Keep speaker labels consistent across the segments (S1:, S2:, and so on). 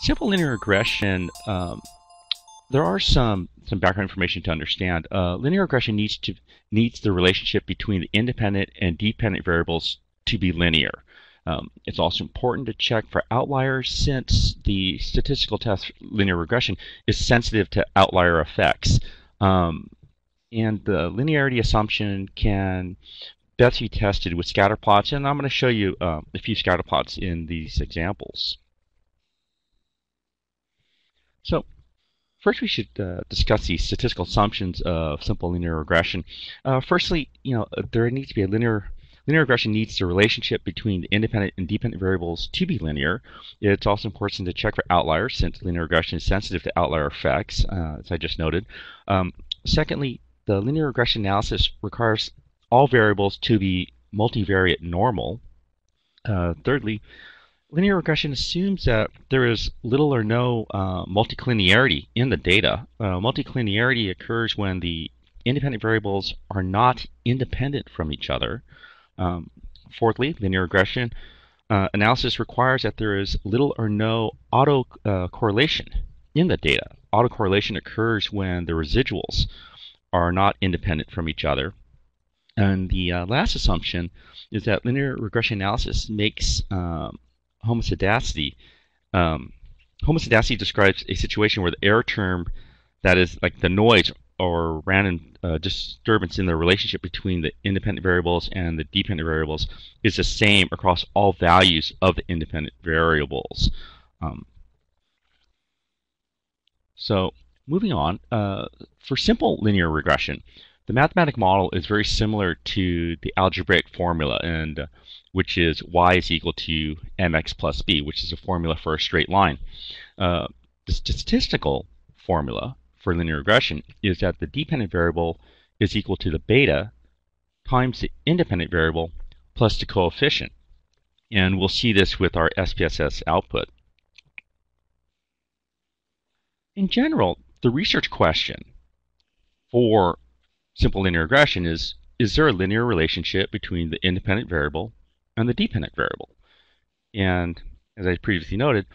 S1: Simple linear regression, there are some background information to understand. Linear regression needs the relationship between the independent and dependent variables to be linear. It's also important to check for outliers, since the statistical test linear regression is sensitive to outlier effects. And the linearity assumption can best be tested with scatter plots, and I'm going to show you a few scatter plots in these examples. So first we should discuss the statistical assumptions of simple linear regression. Firstly, there needs to be a linear regression needs the relationship between the independent and dependent variables to be linear. It's also important to check for outliers, since linear regression is sensitive to outlier effects, as I just noted. Secondly, the linear regression analysis requires all variables to be multivariate normal. Thirdly, linear regression assumes that there is little or no multiclinearity in the data. Multiclinearity occurs when the independent variables are not independent from each other. Fourthly, linear regression analysis requires that there is little or no autocorrelation in the data. Autocorrelation occurs when the residuals are not independent from each other. And the last assumption is that linear regression analysis makes homoscedasticity. Homoscedasticity describes a situation where the error term, that is like the noise or random disturbance in the relationship between the independent variables and the dependent variables, is the same across all values of the independent variables. So moving on, for simple linear regression, the mathematical model is very similar to the algebraic formula, and which is y is equal to mx plus b, which is a formula for a straight line. The statistical formula for linear regression is that the dependent variable is equal to the beta times the independent variable plus the coefficient. And we'll see this with our SPSS output. In general, the research question for simple linear regression is there a linear relationship between the independent variable and the dependent variable? And as I previously noted,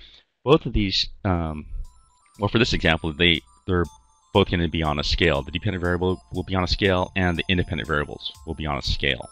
S1: both of these, well, for this example, they're both going to be on a scale. The dependent variable will be on a scale, and the independent variables will be on a scale.